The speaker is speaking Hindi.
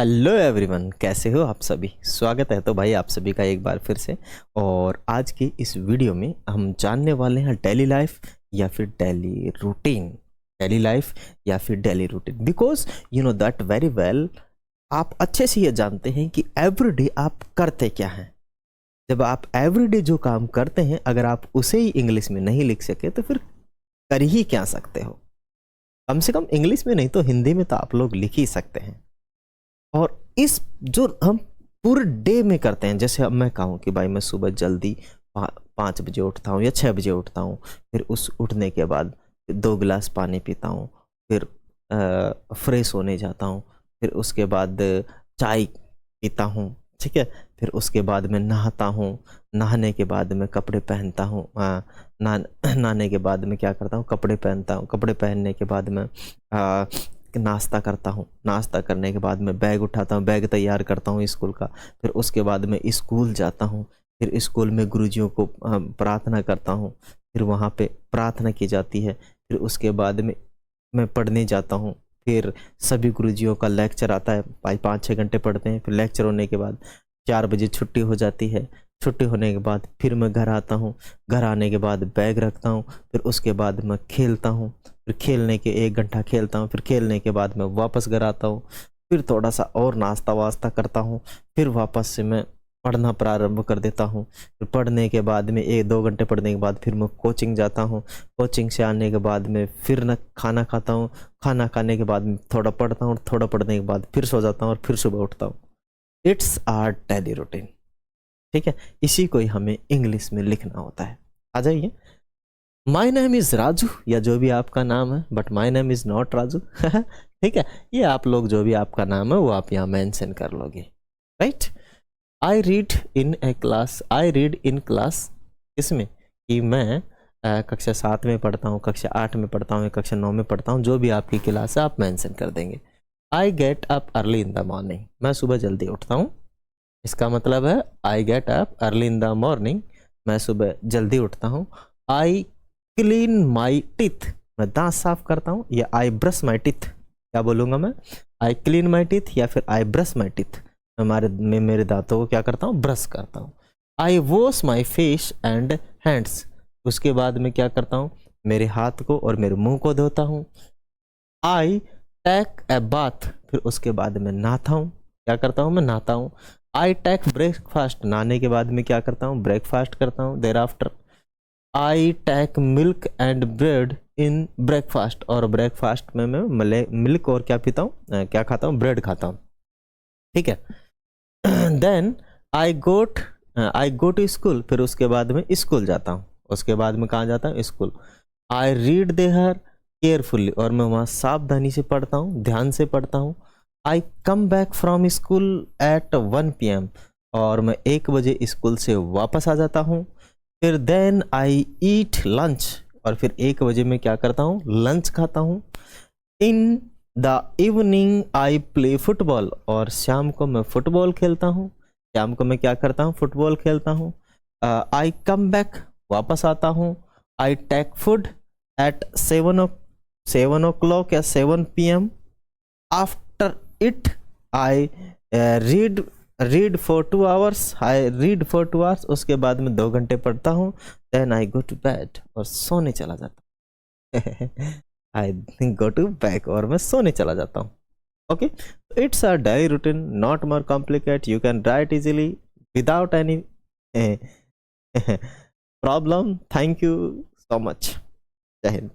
हेलो एवरीवन, कैसे हो आप सभी। स्वागत है तो भाई आप सभी का एक बार फिर से। और आज की इस वीडियो में हम जानने वाले हैं डेली लाइफ या फिर डेली रूटीन। डेली लाइफ या फिर daily routine, because you know that very well. आप अच्छे से ये जानते हैं कि एवरीडे आप करते क्या हैं। जब आप एवरीडे जो काम करते हैं, अगर आप उसे ही इंग्लिश में नहीं लिख सके तो फिर कर ही क्या सकते हो। कम से कम इंग्लिश में नहीं तो हिंदी में तो आप लोग लिख ही सकते हैं। और इस जो हम पूरे डे में करते हैं, जैसे अब मैं कहूँ कि भाई मैं सुबह जल्दी 5 बजे उठता हूँ या 6 बजे उठता हूँ, फिर उस उठने के बाद 2 गिलास पानी पीता हूँ, फिर फ्रेश होने जाता हूँ, फिर उसके बाद चाय पीता हूँ, ठीक है। फिर उसके बाद मैं नहाता हूँ, नहाने के बाद मैं कपड़े पहनता हूँ, नहाने के बाद मैं क्या करता हूँ, कपड़े पहनता हूँ, कपड़े पहनने के बाद मैं नाश्ता करता हूँ, नाश्ता करने के बाद मैं बैग उठाता हूँ, बैग तैयार करता हूँ स्कूल का। फिर उसके बाद मैं स्कूल जाता हूँ, फिर स्कूल में गुरुजियों को प्रार्थना करता हूँ, फिर वहाँ पे प्रार्थना की जाती है। फिर उसके बाद में मैं पढ़ने जाता हूँ, फिर सभी गुरुजियों का लेक्चर आता है, भाई 5-6 घंटे पढ़ते हैं। फिर लेक्चर होने के बाद 4 बजे छुट्टी हो जाती है। छुट्टी होने के बाद फिर मैं घर आता हूँ, घर आने के बाद बैग रखता हूँ, फिर उसके बाद मैं खेलता हूँ, फिर खेलने के 1 घंटा खेलता हूँ, फिर खेलने के बाद मैं वापस घर आता हूँ, फिर थोड़ा सा और नाश्ता वास्ता करता हूँ, फिर वापस से मैं पढ़ना प्रारंभ कर देता हूँ। फिर पढ़ने के बाद में 1-2 घंटे पढ़ने के बाद फिर मैं कोचिंग जाता हूँ। कोचिंग से आने के बाद में फिर न खाना खाता हूँ, खाना खाने के बाद में थोड़ा पढ़ता हूँ, थोड़ा पढ़ने के बाद फिर सो जाता हूँ और फिर सुबह उठता हूँ। इट्स आवर डेली रूटीन, ठीक है। इसी को ही हमें इंग्लिश में लिखना होता है। आ जाइए। माई नेम इज राजू, या जो भी आपका नाम है, but my name is not Raju. ठीक है, ये आप लोग जो भी आपका नाम है वो आप यहाँ मेंशन कर लोगे, right. I read in A class, I read in class, इसमें कि मैं कक्षा 7 में पढ़ता हूँ, कक्षा 8 में पढ़ता हूँ, कक्षा 9 में पढ़ता हूँ, जो भी आपकी क्लास है आप मेंशन कर देंगे। I get up early in the morning, मैं सुबह जल्दी उठता हूँ। इसका मतलब है I get up early in the morning, मैं सुबह जल्दी उठता हूँ। आई क्लीन माई टीथ, मैं दांत साफ करता हूँ, या आई ब्रश माई टीथ, क्या बोलूँगा मैं, आई क्लीन माई टीथ या फिर आई ब्रश माई टीथ। मैं मेरे दांतों को क्या करता हूँ, ब्रश करता हूँ। I wash my face and hands, उसके बाद मैं क्या करता हूँ, मेरे हाथ को और मेरे मुंह को धोता हूँ। आई टेक ए बाथ, फिर उसके बाद मैं नहाता हूँ, क्या करता हूँ, मैं नहाता हूँ। आई टेक ब्रेकफास्ट, नहाने के बाद मैं क्या करता हूँ, ब्रेकफास्ट करता हूँ। There after I take milk and bread in breakfast, और ब्रेकफास्ट में मैं मिल्क और क्या पीता हूँ, क्या खाता हूँ, ब्रेड खाता हूँ, ठीक है। Then I go to school, फिर उसके बाद में स्कूल जाता हूँ। उसके बाद में कहाँ जाता हूँ, school. I read there carefully, और मैं वहाँ सावधानी से पढ़ता हूँ, ध्यान से पढ़ता हूँ। I come back from school at 1 PM, और मैं 1 बजे स्कूल से वापस आ जाता हूँ। फिर देन आई ईट लंच, और फिर 1 बजे मैं क्या करता हूँ, लंच खाता हूँ। In the evening I play football, और शाम को मैं फुटबॉल खेलता हूँ। शाम को मैं क्या करता हूँ, फुटबॉल खेलता हूँ। आई कम बैक, वापस आता हूँ। I take food at 7 o'clock या 7 PM। After it I read for 2 hours, I read for 2 hours, उसके बाद में 2 घंटे पढ़ता हूँ। Then I go to bed, और सोने चला जाता हूँ। आई गो टू बैक, और मैं सोने चला जाता हूँ। Okay, it's a daily routine, not more complicate, you can write easily without any problem. Thank you so much. जय हिंद।